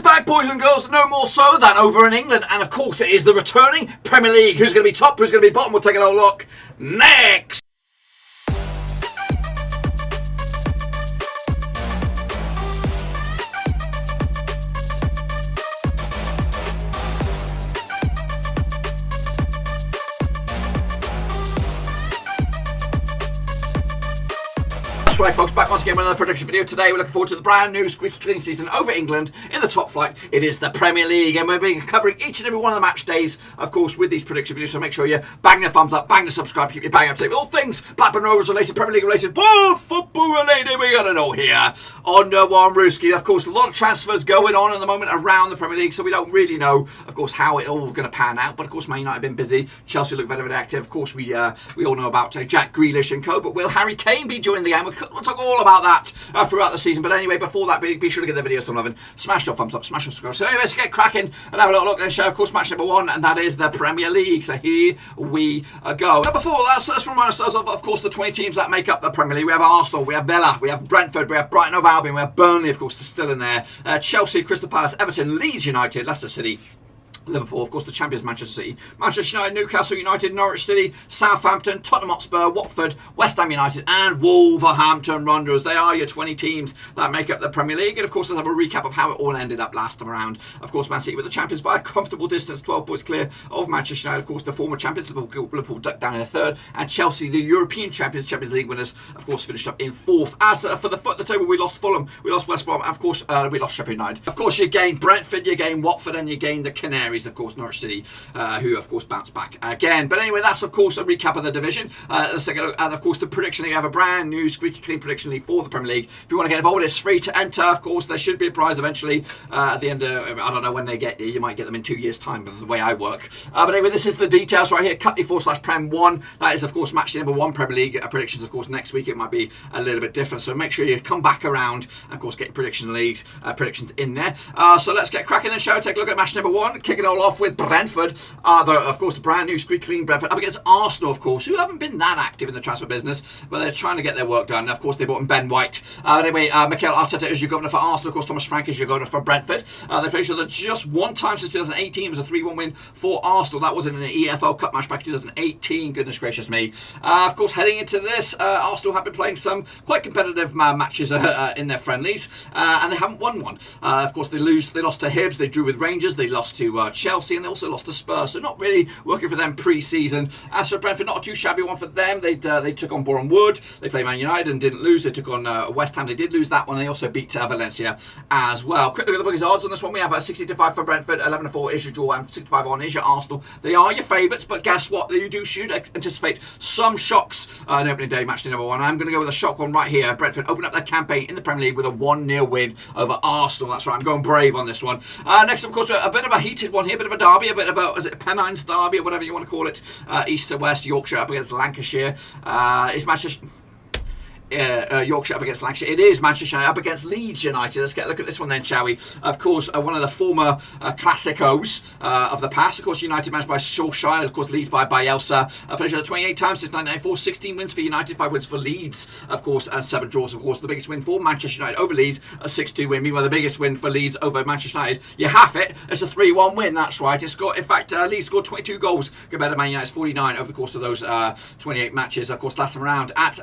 back, boys and girls, no more so than over in England. And of course, it is the returning Premier League. Who's going to be top, who's going to be bottom? We'll take a little look next. That's right, folks, back once again with another prediction video. Today we're looking forward to the brand new squeaky clean season over England. In the top flight, it is the Premier League, and we'll be covering each and every one of the match days, of course, with these prediction videos. So make sure you bang the thumbs up, bang the subscribe, keep your bang up to date with all things Blackburn Rovers related, Premier League related, football related. We got to know here on One Rooski. Of course, a lot of transfers going on at the moment around the Premier League, so we don't really know, of course, how it all going to pan out. But of course, Man United have been busy. Chelsea look very, very active. Of course, we all know about Jack Grealish and co. But will Harry Kane be joining the game? We'll talk all about that throughout the season. But anyway, before that, be sure to give the video some love and smash your thumbs up, smash your subscribe. So anyway, let's get cracking and have a little look and show, of course, match number one, and that is the Premier League. So here we go. Now before that, let's remind ourselves of course, the 20 teams that make up the Premier League. We have Arsenal, we have Villa, we have Brentford, we have Brighton of Albion, we have Burnley, of course, still in there. Chelsea, Crystal Palace, Everton, Leeds United, Leicester City, Liverpool, of course, the champions Manchester City, Manchester United, Newcastle United, Norwich City, Southampton, Tottenham Hotspur, Watford, West Ham United, and Wolverhampton Wanderers. They are your 20 teams that make up the Premier League. And of course, let's have a recap of how it all ended up last time around. Of course, Man City were the champions by a comfortable distance, 12 points clear of Manchester United. Of course, the former champions, Liverpool ducked down in third, and Chelsea, the European champions, Champions League winners, of course, finished up in fourth. As for the foot of the table, we lost Fulham, we lost West Brom, and of course, we lost Sheffield United. Of course, you gained Brentford, you gained Watford, and you gained the Canaries, of course, Norwich City, who of course bounced back again. But anyway, that's of course a recap of the division. Let's take a look at, of course, the prediction league. I have a brand new squeaky clean prediction league for the Premier League. If you want to get involved, it's free to enter. Of course, there should be a prize eventually at the end of, I don't know when they get you might get them in 2 years time, but the way I work. But anyway, this is the details right here. Cutty4/Prem1. That is of course match number one Premier League predictions. Of course, next week it might be a little bit different, so make sure you come back around and of course get your prediction leagues predictions in there. So let's get cracking then, shall we? Take a look at match number one, kicking it all off with Brentford. Of course, the brand new squeaky clean Brentford up against Arsenal, of course, who haven't been that active in the transfer business, but they're trying to get their work done. Of course, they brought in Ben White. Anyway, Mikel Arteta is your governor for Arsenal. Of course, Thomas Frank is your governor for Brentford. They played each other just one time since 2018. It was a 3-1 win for Arsenal. That was in an EFL Cup match back in 2018. Goodness gracious me. Of course, heading into this, Arsenal have been playing some quite competitive matches in their friendlies, and they haven't won one. Of course, they lost to Hibs, they drew with Rangers, they lost to Chelsea, and they also lost to Spurs. So not really working for them pre-season. As for Brentford, not a too shabby one for them. They took on Boreham Wood. They played Man United and didn't lose. They took on West Ham. They did lose that one. They also beat Valencia as well. Quick look at the bookies odds on this one. We have 60-5 for Brentford, 11-4 is your draw, and 65 on is your Arsenal. They are your favourites, but guess what? You should anticipate some shocks on opening day match number one. I'm going to go with a shock one right here. Brentford open up their campaign in the Premier League with a 1-0 win over Arsenal. That's right. I'm going brave on this one. Next, of course, a bit of a heated one here, a bit of a derby, a bit of a, is it a Pennines derby or whatever you want to call it? East to West, Yorkshire up against Lancashire. It's Manchester. Yorkshire up against Lancashire. It is Manchester United up against Leeds United. Let's get a look at this one then, shall we? Of course, one of the former classicos of the past. Of course, United managed by Solskjaer. Of course, Leeds by Bielsa. Played 28 times since 1994. 16 wins for United, 5 wins for Leeds, of course, and 7 draws. Of course, the biggest win for Manchester United over Leeds, a 6-2 win. Meanwhile, the biggest win for Leeds over Manchester United, you have it, it's a 3-1 win. That's right. It's got, in fact, Leeds scored 22 goals compared to Man United's 49 over the course of those 28 matches. Of course, last time around at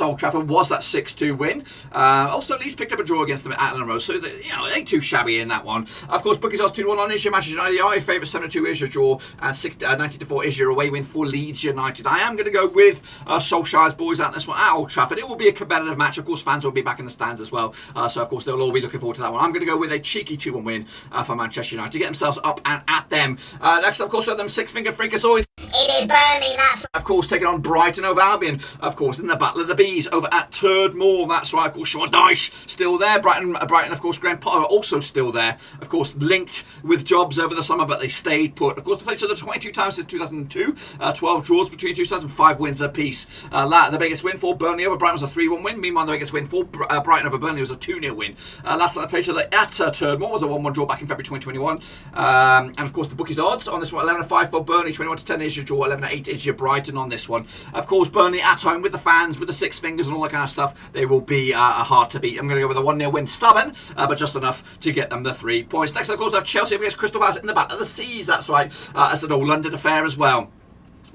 Old Trafford was that 6-2 win. Also, Leeds picked up a draw against them at Atlanta Road, so they ain't too shabby in that one. Of course, bookies odds 2-1 on is your Manchester United. Your favourite 7-2 is your draw, and 90-4 is your away win for Leeds United. I am going to go with Solskjaer's boys at this one at Old Trafford. It will be a competitive match. Of course, fans will be back in the stands as well, so of course they'll all be looking forward to that one. I'm going to go with a cheeky 2-1 win for Manchester United to get themselves up and at them. Next, of course, we have them six-finger freak as always. It is Burnley, that's of course, taking on Brighton over Albion, of course, in the Battle of the Bees over at Turd Moor. That's right, of course, Sean Dyche still there. Brighton, of course, Graham Potter also still there. Of course, linked with jobs over the summer, but they stayed put. Of course, they played each other 22 times since 2002. 12 draws between 2005 wins apiece. The biggest win for Burnley over Brighton was a 3-1 win. Meanwhile, the biggest win for Brighton over Burnley was a 2-0 win. Last time they played each other at Turd Moor was a 1-1 draw back in February 2021. And of course, the bookies odds on this one, 11-5 for Burnley, 21-10 is your draw. 11-8 is your Brighton on this one. Of course, Burnley at home with the fans, with the six fingers and all that kind of stuff. They will be hard to beat. I'm going to go with a 1-0 win. Stubborn, but just enough to get them the 3 points. Next, of course, I have Chelsea against Crystal Palace in the Battle of the Seas. That's right. It's an all-London affair as well.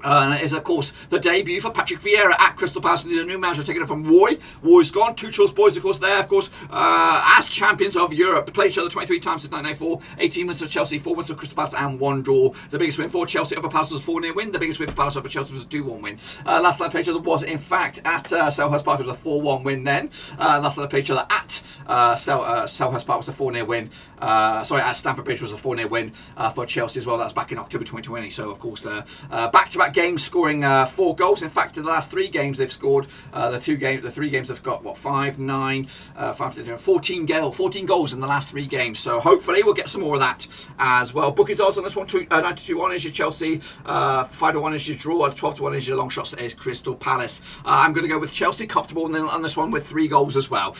It is, of course, the debut for Patrick Vieira at Crystal Palace. The new manager taking it from Roy. Roy's gone. Tuchel's boys, of course, there, of course, as champions of Europe. Played each other 23 times since 1994. 18 wins for Chelsea, 4 wins for Crystal Palace, and 1 draw. The biggest win for Chelsea over Palace was a 4-0 win. The biggest win for Palace over Chelsea was a 2-1 win. Last time they played each other was, in fact, at Selhurst Park. It was a 4-1 win then. Last time they played each other at Selhurst Park was a 4-0 win. At Stamford Bridge was a 4-0 win for Chelsea as well. That's back in October 2020. So, of course, back-to-back games scoring 4 goals. In fact, in the last 3 games they've scored. The 3 games they've got 5, 9, 14 goals in the last 3 games. So hopefully we'll get some more of that as well. Bookies odds on this one: 92-1 is your Chelsea, 5-1 is your draw, 12-1 is your long shots is Crystal Palace. I'm going to go with Chelsea, comfortable on this one with 3 goals as well.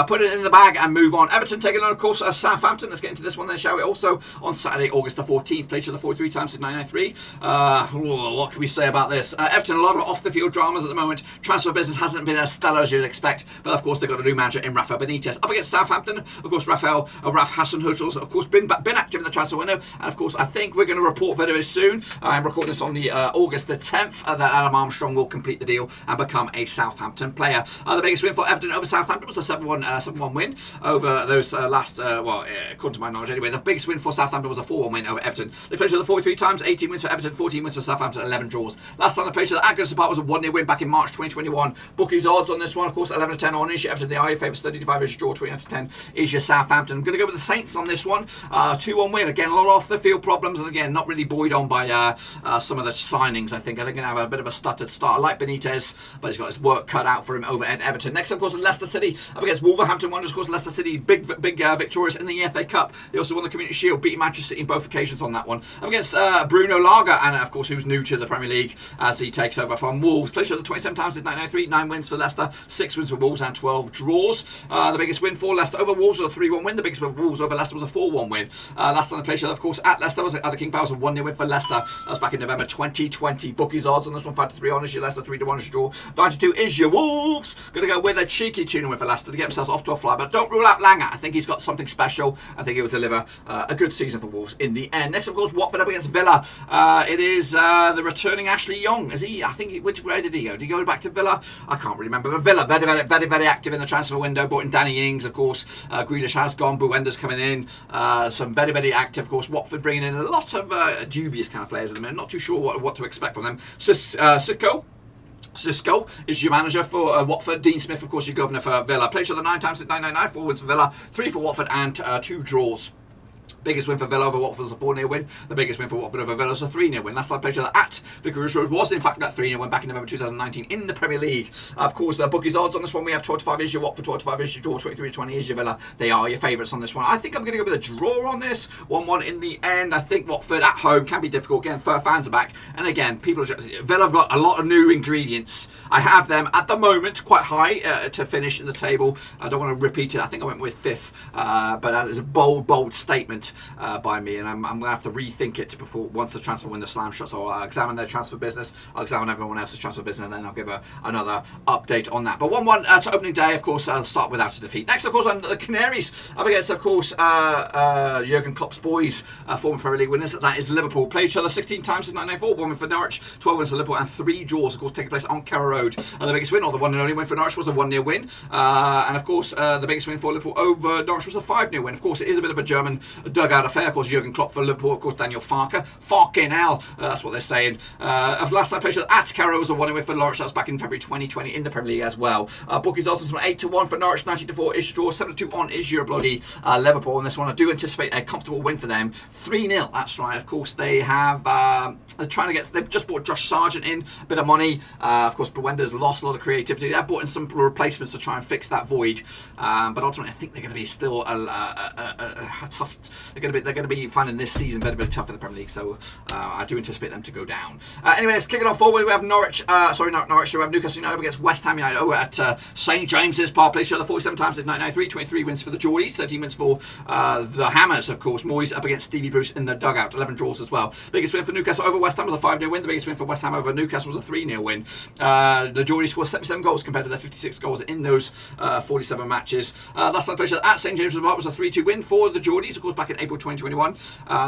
Put it in the bag and move on. Everton taking on, of course, Southampton. Let's get into this one then, shall we? Also on Saturday, August the 14th, played each other 43 times since 1993. What can we say about this? Everton, a lot of off-the-field dramas at the moment. Transfer business hasn't been as stellar as you'd expect, but of course they've got a new manager in Rafa Benitez. Up against Southampton, of course, Raf Hasenhüttl's, of course, been active in the transfer window, and of course I think we're going to report very soon. I'm recording this on the August the 10th that Adam Armstrong will complete the deal and become a Southampton player. The biggest win for Everton over Southampton was a 7-1 win over those according to my knowledge anyway. The biggest win for Southampton was a 4-1 win over Everton. They played each other 43 times, 18 wins for Everton, 14 wins for Southampton, 11 draws. Last time they played each other at Crystal Palace was a 1-0 win back in March 2021. Bookies odds on this one, of course, 11-10 on is your Everton. The eye favours 30-5 is your draw, 20-10 is your Southampton. I'm going to go with the Saints on this one. 2-1 win. Again, a lot of off-the-field problems, and again, not really buoyed on by some of the signings, I think. I think going to have a bit of a stuttered start. I like Benitez, but he's got his work cut out for him over at Everton. Next, of course, Leicester City up against Wolverhampton Wanderers. Of course, Leicester City, big victorious in the FA Cup. They also won the Community Shield, beating Manchester City in both occasions on that one. Up against Bruno Lager, and of course, who's new to the Premier League as he takes over from Wolves. Played each other 27 times since 1993, 9 wins for Leicester, 6 wins for Wolves, and 12 draws. The biggest win for Leicester over Wolves was a 3-1 win. The biggest win for Wolves over Leicester was a 4-1 win. Last time they played each other, of course, at Leicester was at the King Power, was a 1-0 win for Leicester. That was back in November 2020. Bookies odds on this one: 5-3 on is your Leicester, 3-1 is your draw, 92 is your Wolves. Going to go with a cheeky 2-0 win for Leicester to get themselves off to a fly, but don't rule out Langer. I think he's got something special. I think he will deliver a good season for Wolves in the end. Next, of course, Watford up against Villa. It is the returning Ashley Young. Is he? I think. Where did he go? Did he go back to Villa? I can't really remember. But Villa, very active in the transfer window. Brought in Danny Ings, of course. Grealish has gone. Buenda's coming in. Some very active, of course. Watford bringing in a lot of dubious kind of players at the minute. Not too sure what to expect from them. Cisco is your manager for Watford. Dean Smith, of course, your governor for Villa. Played each other 9 times since 1999. 4 wins for Villa, 3 for Watford, and 2 draws. Biggest win for Villa over Watford was a 4-0 win. The biggest win for Watford over Villa was a 3-0 win. Last time played each other at Vicarage Road was in fact that 3-0 win back in November 2019 in the Premier League. Of course, the bookies odds on this one: we have 12-5 is your Watford, 12-5 is your draw, 23-20 is your Villa. They are your favourites on this one. I think I'm going to go with a draw on this. 1-1 in the end. I think Watford at home can be difficult. Again, fans are back, and again, Villa have got a lot of new ingredients. I have them at the moment quite high to finish in the table. I don't want to repeat it. I think I went with 5th, but that is a bold statement by me. And I'm going to have to rethink it once the transfer window slam shuts. So I'll examine their transfer business, I'll examine everyone else's transfer business, and then I'll give another update on that. But 1-1 to opening day, of course, I'll start without a defeat. Next, of course, the Canaries up against, of course, Jurgen Klopp's boys, former Premier League winners. That is Liverpool. Played each other 16 times since 1994, 1 win for Norwich, 12 wins for Liverpool, and 3 draws, of course, taking place on Carrow Road. The biggest win, or the one and only win for Norwich, was a 1-0 win. And of course, the biggest win for Liverpool over Norwich was a 5-0 win. Of course, it is a bit of a German dugout affair. Of course, Jurgen Klopp for Liverpool, of course, Daniel Farke. Fucking hell, that's what they're saying. Last time played at Carrow was a 1-0 win for Norwich. That was back in February 2020 in the Premier League as well. Bookies odds from 8-1 for Norwich, 90-4 is draw, 7-2 on is your bloody Liverpool. And this one, I do anticipate a comfortable win for them. 3-0. That's right. Of course, they have. They're trying to get. They've just bought Josh Sargent in, a bit of money. Of course, Buenda's lost a lot of creativity. They've brought in some replacements to try and fix that void. But ultimately, I think they're going to be still tough. They're going to be finding this season very, very tough in the Premier League. So I do anticipate them to go down. Anyway, let's kick it on forward. We have Norwich. Not Norwich. We have Newcastle United against West Ham United over at St James's Park. Played each other 47 times since 1993. 23 wins for the Geordies. 13 wins for the Hammers, of course. Moyes up against Stevie Bruce in the dugout. 11 draws as well. Biggest win for Newcastle over West Ham was a 5-0 win. The biggest win for West Ham over Newcastle was a 3-0 win. The Geordies scored 77 goals compared to their 56 goals in those 47 matches. Last time played at St James's Park was a 3-2 win for the Geordies, of course, back in April 2021.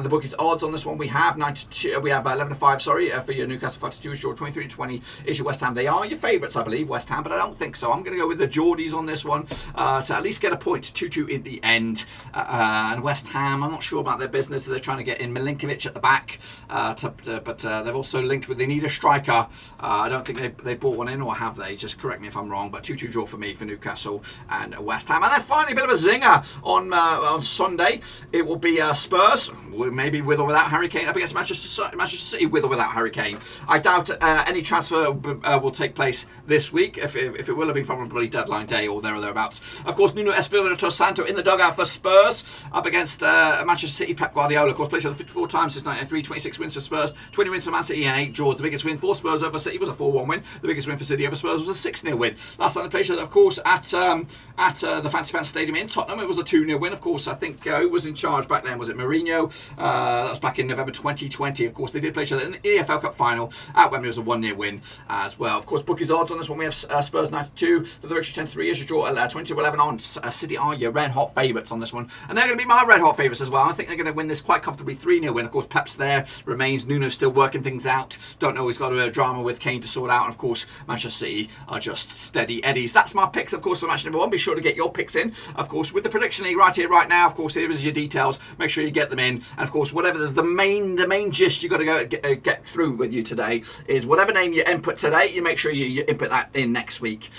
The bookies odds on this one we have 92. We have 11-5. Sorry, for your Newcastle 5-2 is your 23-20 is your West Ham. They are your favourites, I believe, West Ham, but I don't think so. I'm going to go with the Geordies on this one to at least get a point. 2-2 in the end. And West Ham, I'm not sure about their business. They're trying to get in Milinkovic at the back, but they've also linked with, they need a striker. I don't think they bought one in, or have they? Just correct me if I'm wrong, but 2-2 draw for me for Newcastle and West Ham. And then finally, a bit of a zinger on Sunday. It will be Spurs, maybe with or without Harry Kane, up against Manchester City with or without Harry Kane. I doubt any transfer will take place this week. If it will, it'll be probably deadline day or there or thereabouts. Of course, Nuno Espirito Santo in the dugout for Spurs up against Manchester City. Pep Guardiola, of course, played each other 54 times since 1993. 26 wins for Spurs, 20 wins for Man City, and 8 draws. The biggest win for Spurs over City was a 4-1 win. The biggest win for City over Spurs was a 6-0 win. Last time they played each other, of course, at the Fancy Pants Stadium in Tottenham, it was a 2-0 win. Of course, I think who was in charge back then? Was it Mourinho? That was back in November 2020. Of course, they did play each other in the EFL Cup final at Wembley. It was a 1-0 win as well. Of course, bookies odds on this one we have Spurs 92 for the Richard 10-3 as you draw 20-11 on. City are your red hot favourites on this one, and they're going to be my red hot favourites as well. I think they're going to win this quite comfortably. 3-0 win. Of course, Pep's there, remains. Nuno's still working things out. Don't know, he's got a bit of drama with Kane to sort out. And of course, Manchester City are just steady eddies. That's my picks, of course, for match number 1. Be sure to get your picks in, of course, with the prediction league right here, right now. Of course, here is your details. Make sure you get them in. And of course, whatever the main gist you got to go get through with you today is whatever name you input today, you make sure you input that in next week.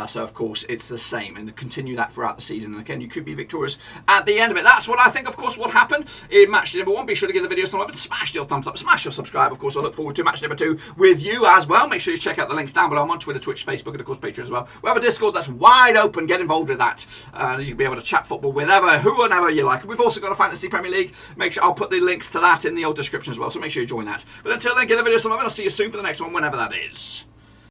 So of course, it's the same, and continue that throughout the season. And again, you could be victorious at the end of it. That's what I think, of course, will happen in match number 1. Be sure to give the video some love and smash your thumbs up, smash your subscribe. Of course, I look forward to match number 2 with you as well. Make sure you check out the links down below. I'm on Twitter, Twitch, Facebook, and of course Patreon as well. We have a Discord that's wide open. Get involved with that. You'll be able to chat football with whoever you like. We've also got a Fantasy Premier League. Make sure I'll put the links to that in the old description as well. So make sure you join that. But until then, give the video some love, and I'll see you soon for the next one, whenever that is.